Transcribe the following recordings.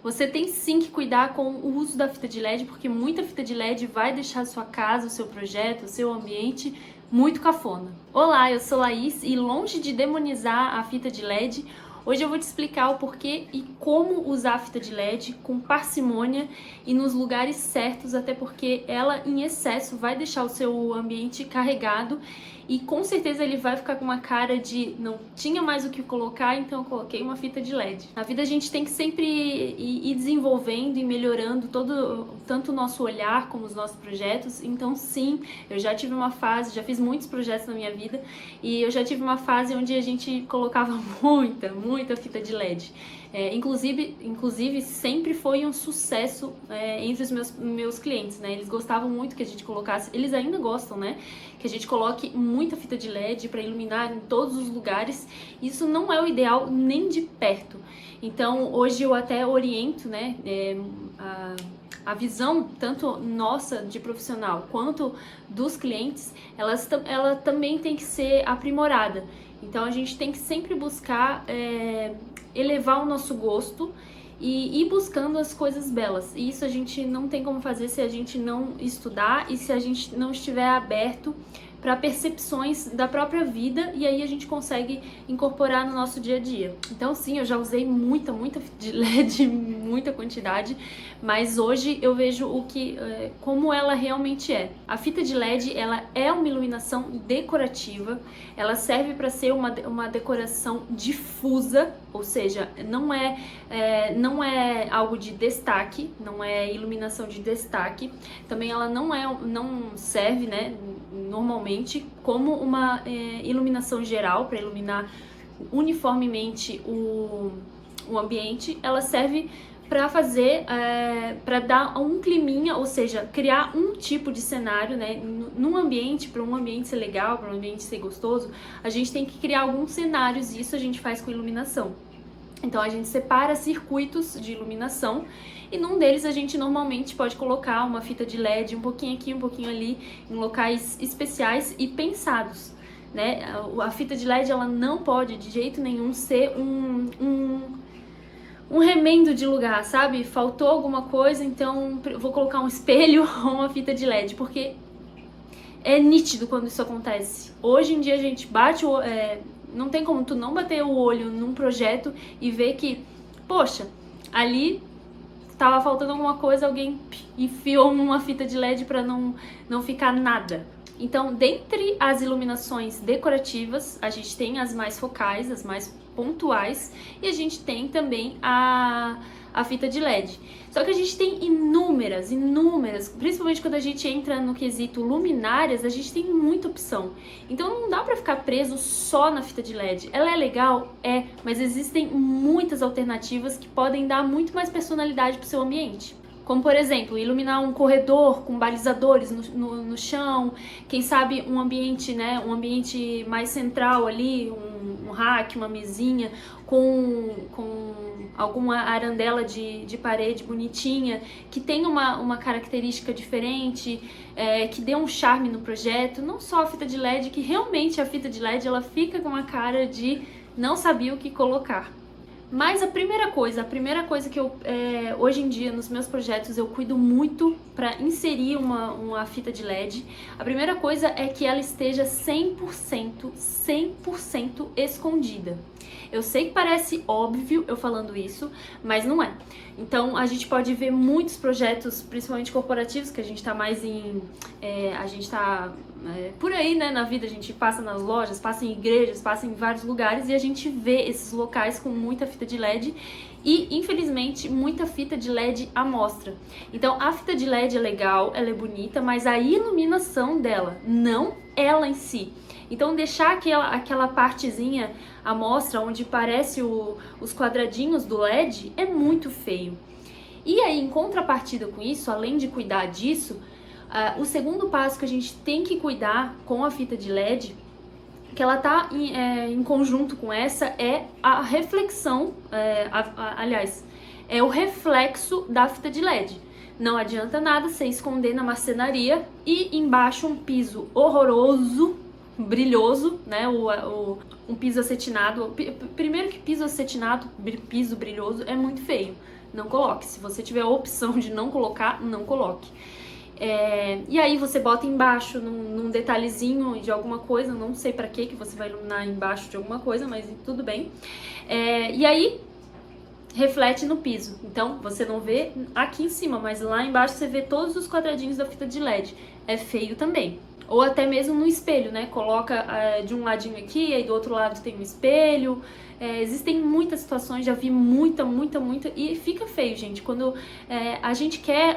Você tem sim que cuidar com o uso da fita de LED, porque muita fita de LED vai deixar a sua casa, o seu projeto, o seu ambiente muito cafona. Olá, eu sou Laís e longe de demonizar a fita de LED, hoje eu vou te explicar o porquê e como usar a fita de LED com parcimônia e nos lugares certos, até porque ela em excesso vai deixar o seu ambiente carregado e com certeza ele vai ficar com uma cara de não tinha mais o que colocar, então eu coloquei uma fita de LED. Na vida a gente tem que sempre ir desenvolvendo e melhorando tanto o nosso olhar como os nossos projetos. Então sim, eu já tive uma fase, já fiz muitos projetos na minha vida e eu já tive uma fase onde a gente colocava muita fita de LED. Inclusive sempre foi um sucesso entre os meus clientes, né? Eles gostavam muito que a gente colocasse, eles ainda gostam, né? Que a gente coloque muita fita de LED para iluminar em todos os lugares. Isso não é o ideal nem de perto. Então hoje eu até oriento, né? A visão tanto nossa de profissional quanto dos clientes, ela também tem que ser aprimorada. Então a gente tem que sempre buscar elevar o nosso gosto e ir buscando as coisas belas. E isso a gente não tem como fazer se a gente não estudar e se a gente não estiver aberto para percepções da própria vida, e aí a gente consegue incorporar no nosso dia a dia. Então sim, eu já usei muita de LED, muita quantidade, mas hoje eu vejo como ela realmente é. A fita de LED, ela é uma iluminação decorativa, ela serve para ser uma decoração difusa, ou seja, não é algo de destaque, não é iluminação de destaque. Também ela não serve, né, normalmente como uma iluminação geral para iluminar uniformemente o ambiente. Ela serve para para dar um climinha, ou seja, criar um tipo de cenário, né? Num ambiente, para um ambiente ser legal, para um ambiente ser gostoso, a gente tem que criar alguns cenários e isso a gente faz com iluminação. Então a gente separa circuitos de iluminação e num deles a gente normalmente pode colocar uma fita de LED um pouquinho aqui, um pouquinho ali, em locais especiais e pensados, né? A fita de LED ela não pode de jeito nenhum ser um remendo de lugar, sabe? Faltou alguma coisa, então vou colocar um espelho ou uma fita de LED, porque é nítido quando isso acontece. Hoje em dia a gente bate não tem como tu não bater o olho num projeto e ver que, poxa, ali tava faltando alguma coisa, alguém enfiou uma fita de LED para não ficar nada. Então, dentre as iluminações decorativas, a gente tem as mais focais, as mais pontuais, e a gente tem também a fita de LED. Só que a gente tem inúmeras, principalmente quando a gente entra no quesito luminárias, a gente tem muita opção. Então não dá pra ficar preso só na fita de LED. Ela é legal? É, mas existem muitas alternativas que podem dar muito mais personalidade pro seu ambiente. Como, por exemplo, iluminar um corredor com balizadores no chão, quem sabe um ambiente, né, um ambiente mais central ali, um rack, uma mesinha com alguma arandela de parede bonitinha, que tem uma característica diferente, que dê um charme no projeto. Não só a fita de LED, que realmente a fita de LED ela fica com uma cara de não sabia o que colocar. Mas a primeira coisa que eu, hoje em dia, nos meus projetos, eu cuido muito para inserir uma fita de LED. A primeira coisa é que ela esteja 100% escondida. Eu sei que parece óbvio eu falando isso, mas não é. Então, a gente pode ver muitos projetos, principalmente corporativos, que a gente tá mais por aí, né, na vida. A gente passa nas lojas, passa em igrejas, passa em vários lugares e a gente vê esses locais com muita fita de LED e, infelizmente, muita fita de LED à mostra. Então, a fita de LED é legal, ela é bonita, mas a iluminação dela, não ela em si. Então, deixar aquela partezinha à mostra, onde parece os quadradinhos do LED, é muito feio. E aí, em contrapartida com isso, além de cuidar disso, o segundo passo que a gente tem que cuidar com a fita de LED, que ela tá em conjunto com essa, é a reflexão, aliás, é o reflexo da fita de LED. Não adianta nada você esconder na marcenaria e embaixo um piso horroroso, brilhoso, né? Um piso acetinado. Primeiro que piso acetinado, piso brilhoso, é muito feio, não coloque. Se você tiver a opção de não colocar, não coloque. E aí você bota embaixo, num detalhezinho de alguma coisa, não sei pra que você vai iluminar embaixo de alguma coisa, mas tudo bem. E aí reflete no piso, então você não vê aqui em cima, mas lá embaixo você vê todos os quadradinhos da fita de LED. É feio também. Ou até mesmo no espelho, né? Coloca de um ladinho aqui, aí do outro lado tem um espelho. Existem muitas situações, já vi muita, e fica feio, gente, quando a gente quer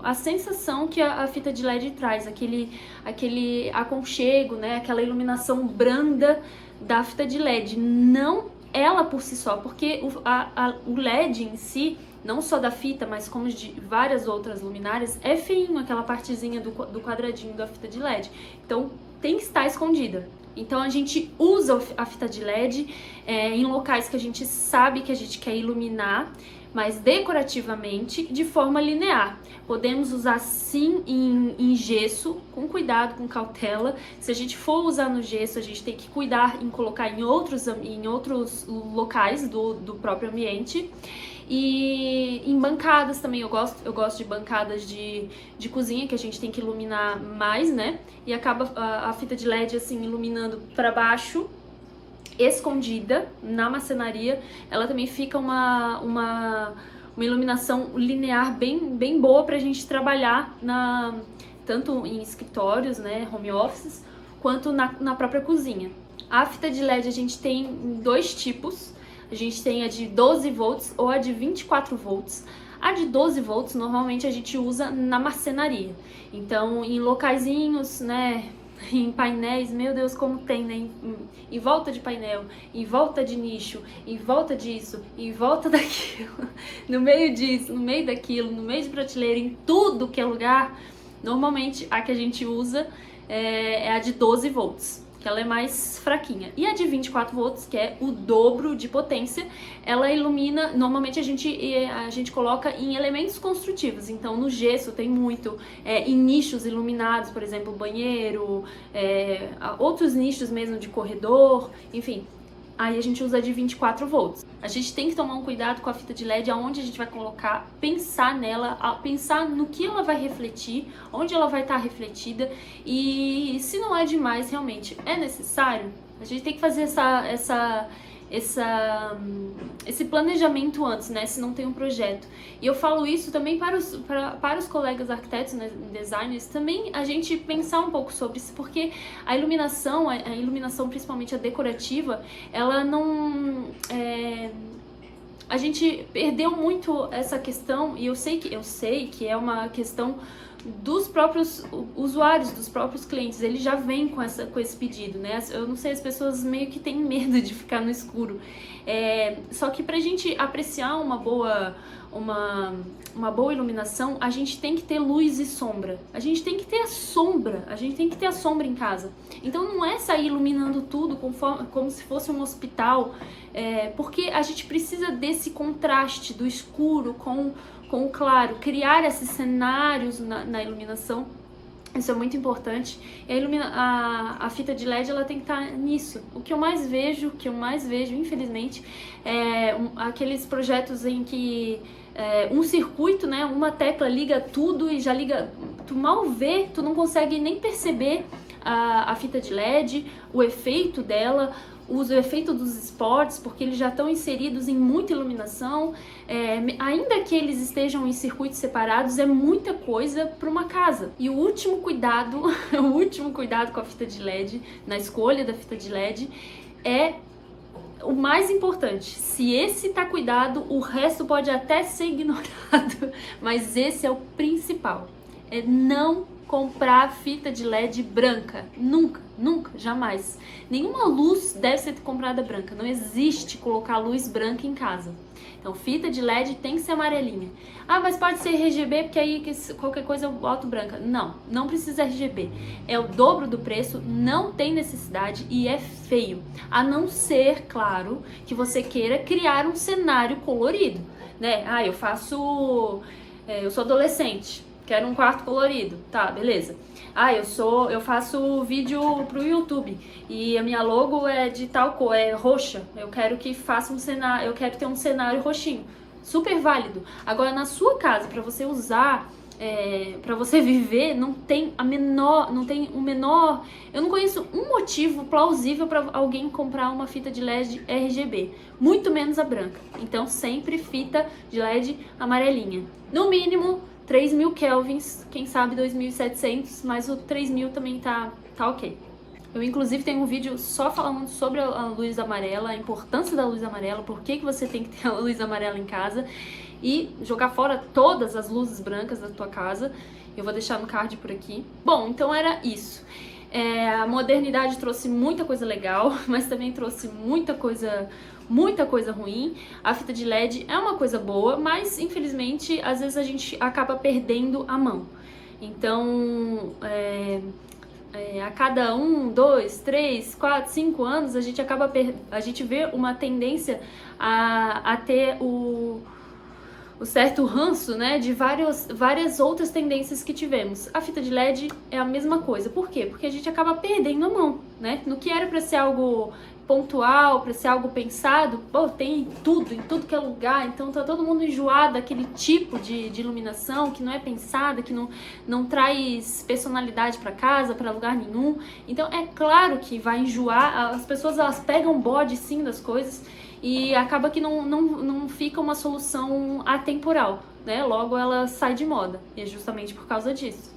a sensação que a fita de LED traz, aquele aconchego, né? Aquela iluminação branda da fita de LED, não ela por si só, porque o LED em si, não só da fita, mas como de várias outras luminárias, é feinho aquela partezinha do quadradinho da fita de LED. Então tem que estar escondida. Então a gente usa a fita de LED em locais que a gente sabe que a gente quer iluminar, mas decorativamente, de forma linear. Podemos usar sim em gesso, com cuidado, com cautela. Se a gente for usar no gesso, a gente tem que cuidar em colocar em outros locais do próprio ambiente. E em bancadas também, eu gosto de bancadas de cozinha, que a gente tem que iluminar mais, né? E acaba a fita de LED assim, iluminando para baixo, escondida na marcenaria. Ela também fica uma iluminação linear bem boa pra gente trabalhar tanto em escritórios, né, home offices, quanto na própria cozinha. A fita de LED a gente tem dois tipos. A gente tem a de 12 volts ou a de 24 volts. A de 12 volts normalmente a gente usa na marcenaria. Então, em locaizinhos, né, em painéis, meu Deus, como tem, né, em volta de painel, em volta de nicho, em volta disso, em volta daquilo, no meio disso, no meio daquilo, no meio de prateleira, em tudo que é lugar, normalmente a que a gente usa é a de 12 volts. Que ela é mais fraquinha. E a de 24 volts, que é o dobro de potência, ela ilumina, normalmente a gente coloca em elementos construtivos. Então no gesso tem muito, em nichos iluminados, por exemplo, banheiro, outros nichos mesmo de corredor, enfim. Aí a gente usa de 24 volts. A gente tem que tomar um cuidado com a fita de LED, aonde a gente vai colocar, pensar nela, pensar no que ela vai refletir, onde ela vai estar refletida, e se não é demais, realmente é necessário, a gente tem que fazer esse planejamento antes, né, se não tem um projeto. E eu falo isso também para os colegas arquitetos, né, designers, também a gente pensar um pouco sobre isso, porque a iluminação principalmente a decorativa, ela não... a gente perdeu muito essa questão, e eu sei que é uma questão dos próprios usuários, dos próprios clientes. Eles já vêm com esse pedido, né? Eu não sei, as pessoas meio que têm medo de ficar no escuro. Só que pra gente apreciar uma boa iluminação, a gente tem que ter luz e sombra. A gente tem que ter a sombra em casa. Então não é sair iluminando tudo como se fosse um hospital, porque a gente precisa desse contraste do escuro com o claro, criar esses cenários na iluminação. Isso é muito importante. E a fita de LED, ela tem que estar nisso. O que eu mais vejo, infelizmente, aqueles projetos em que um circuito, né, uma tecla liga tudo e já liga, tu mal vê, tu não consegue nem perceber a fita de LED, o efeito dela, o efeito dos spots, porque eles já estão inseridos em muita iluminação, ainda que eles estejam em circuitos separados, é muita coisa para uma casa. E o último cuidado, com a fita de LED, na escolha da fita de LED, é o mais importante. Se esse tá cuidado, o resto pode até ser ignorado, mas esse é o principal. É não comprar fita de LED branca. Nunca, jamais. Nenhuma luz deve ser comprada branca. Não existe colocar luz branca em casa. Então, fita de LED tem que ser amarelinha. Ah, mas pode ser RGB, porque aí qualquer coisa eu boto branca. Não precisa RGB. É o dobro do preço, não tem necessidade e é feio. A não ser, claro, que você queira criar um cenário colorido, né? Ah, eu sou adolescente, quero um quarto colorido. Tá, beleza. Ah, eu faço vídeo pro YouTube e a minha logo é de tal cor, é roxa. Eu quero que faça eu quero ter um cenário roxinho. super válido. Agora, na sua casa, para você usar, para você viver, não tem o menor, eu não conheço um motivo plausível para alguém comprar uma fita de LED RGB, muito menos a branca. Então sempre fita de LED amarelinha. No mínimo 3.000 kelvins, quem sabe 2.700, mas o 3.000 também tá ok. Eu, inclusive, tenho um vídeo só falando sobre a luz amarela, a importância da luz amarela, por que você tem que ter a luz amarela em casa e jogar fora todas as luzes brancas da tua casa. Eu vou deixar no card por aqui. Bom, então era isso. A modernidade trouxe muita coisa legal, mas também trouxe muita coisa ruim. A fita de LED é uma coisa boa, mas infelizmente às vezes a gente acaba perdendo a mão. Então, a cada 1, 2, 3, 4, 5 anos a gente vê uma tendência a ter o certo ranço, né, de várias outras tendências que tivemos. A fita de LED é a mesma coisa. Por quê? Porque a gente acaba perdendo a mão, né? No que era para ser algo pontual, para ser algo pensado, tem em tudo que é lugar, então tá todo mundo enjoado daquele tipo de iluminação que não é pensada, que não traz personalidade para casa, para lugar nenhum. Então é claro que vai enjoar, as pessoas elas pegam bode sim das coisas e acaba que não fica uma solução atemporal, né? Logo ela sai de moda, e é justamente por causa disso.